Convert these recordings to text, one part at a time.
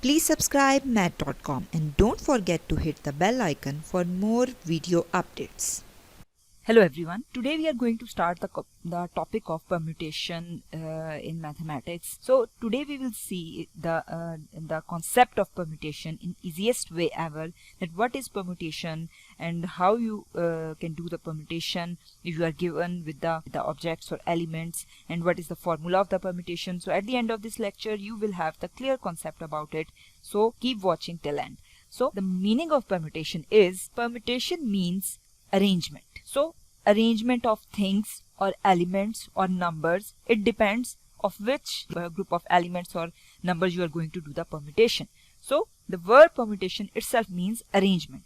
Please subscribe math.com and don't forget to hit the bell icon for more video updates. Hello everyone. Today we are going to start the topic of permutation in mathematics. So today we will see the concept of permutation in easiest way ever, that what is permutation and how you can do the permutation if you are given with the objects or elements, and what is the formula of the permutation. So at the end of this lecture you will have the clear concept about it. So keep watching till end. So the meaning of permutation means arrangement. So arrangement of things or elements or numbers, it depends of which group of elements or numbers you are going to do the permutation. So the word permutation itself means arrangement.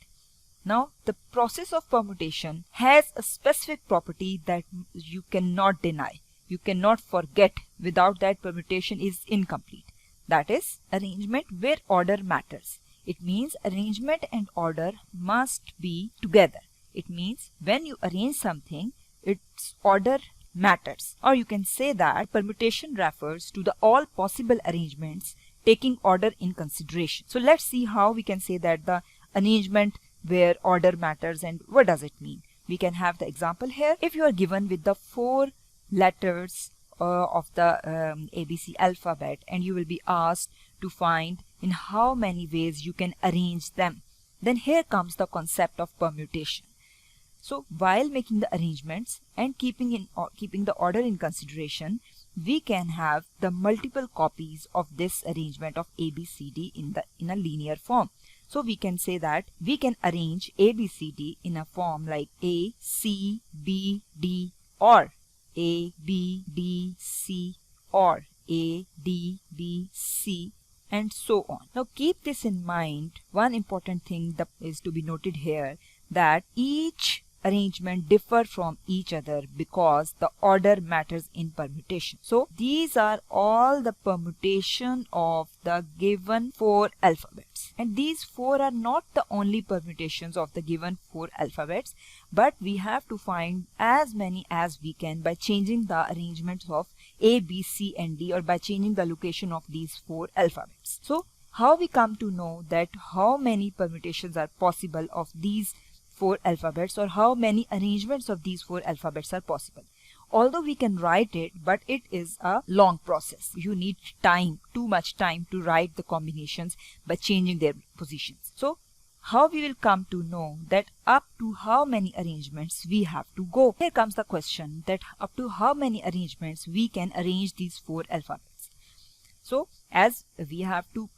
Now the process of permutation has a specific property that you cannot deny, you cannot forget. Without that, permutation is incomplete. That is arrangement where order matters. It means arrangement and order must be together. It means when you arrange something, its order matters. Or you can say that permutation refers to the all possible arrangements taking order in consideration. So let's see how we can say that the arrangement where order matters and what does it mean. We can have the example here. If you are given with the 4 letters of the ABC alphabet and you will be asked to find in how many ways you can arrange them, then here comes the concept of permutation. So while making the arrangements and keeping the order in consideration, we can have the multiple copies of this arrangement of ABCD in a linear form. So we can say that we can arrange ABCD in a form like A, C, B, D, or A, B, D, C, or A, D, B, C, and so on. Now keep this in mind. One important thing that is to be noted here, that each arrangement differ from each other because the order matters in permutation. So these are all the permutation of the given 4 alphabets, and these 4 are not the only permutations of the given 4 alphabets, but we have to find as many as we can by changing the arrangements of A, B, C and D, or by changing the location of these 4 alphabets. So how we come to know that how many permutations are possible of these 4 alphabets, or how many arrangements of these 4 alphabets are possible? Although we can write it, but it is a long process. You need time, too much time, to write the combinations by changing their positions. So how we will come to know that up to how many arrangements we have to go? Here comes the question, that up to how many arrangements we can arrange these 4 alphabets. So as we have to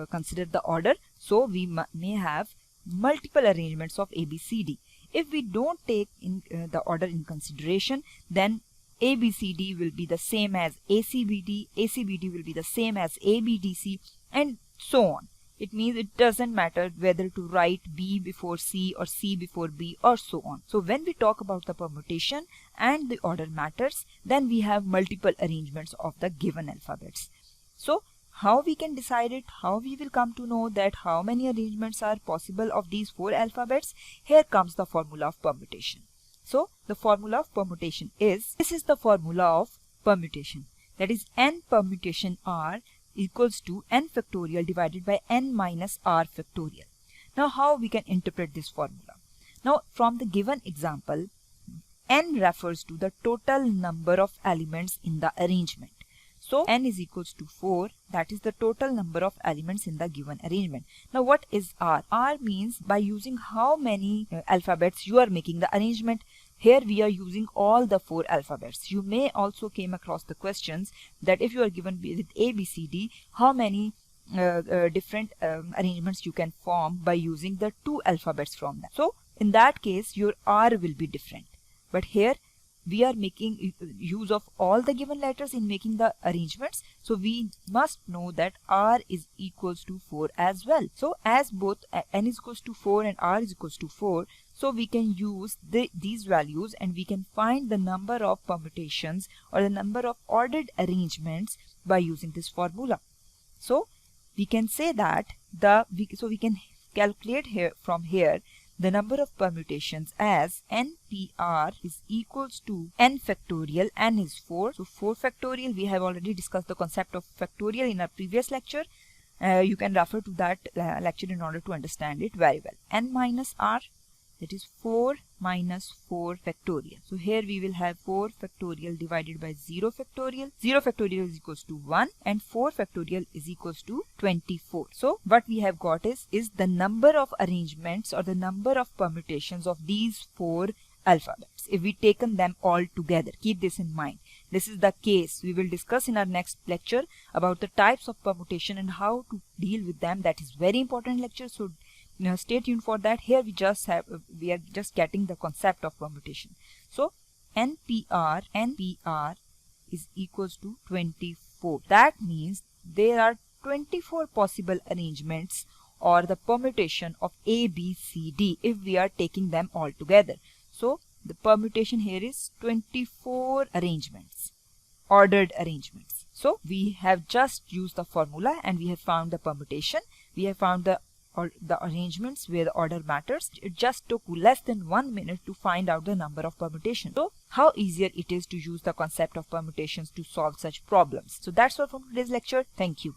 consider the order, so we may have multiple arrangements of ABCD. If we don't take in the order in consideration, then ABCD will be the same as ACBD, ACBD will be the same as ABDC, and so on. It means it doesn't matter whether to write B before C or C before B or so on. So when we talk about the permutation and the order matters, then we have multiple arrangements of the given alphabets. So how we can decide it, how we will come to know that how many arrangements are possible of these 4 alphabets? Here comes the formula of permutation. So the formula of permutation is, this is the formula of permutation, that is n permutation r equals to n factorial divided by n minus r factorial. Now how we can interpret this formula? Now from the given example, n refers to the total number of elements in the arrangement. So n is equals to 4, that is the total number of elements in the given arrangement. Now what is r? R means by using how many alphabets you are making the arrangement. Here we are using all the 4 alphabets. You may also came across the questions that if you are given with ABCD, how many different arrangements you can form by using the 2 alphabets from them. So in that case your r will be different. But here we are making use of all the given letters in making the arrangements, so we must know that r is equals to 4 as well. So as both n is equals to 4 and r is equals to 4, so we can use these values and we can find the number of permutations or the number of ordered arrangements by using this formula. So we can say that we can calculate from here the number of permutations as NPR is equals to n factorial. N is 4. So 4 factorial, we have already discussed the concept of factorial in our previous lecture. You can refer to that lecture in order to understand it very well. N minus r, that is 4 minus 4 factorial. So here we will have 4 factorial divided by 0 factorial. 0 factorial is equals to 1 and 4 factorial is equals to 24. So what we have got is the number of arrangements or the number of permutations of these 4 alphabets if we taken them all together. Keep this in mind. This is the case. We will discuss in our next lecture about the types of permutation and how to deal with them. That is very important lecture. So stay tuned for that. Here we are just getting the concept of permutation. So NPR is equals to 24. That means there are 24 possible arrangements or the permutation of A, B, C, D if we are taking them all together. So the permutation here is 24 arrangements, ordered arrangements. So we have just used the formula and we have found the permutation. We have found the arrangements where the order matters. It just took less than 1 minute to find out the number of permutations. So how easier it is to use the concept of permutations to solve such problems. So that's all from today's lecture. Thank you.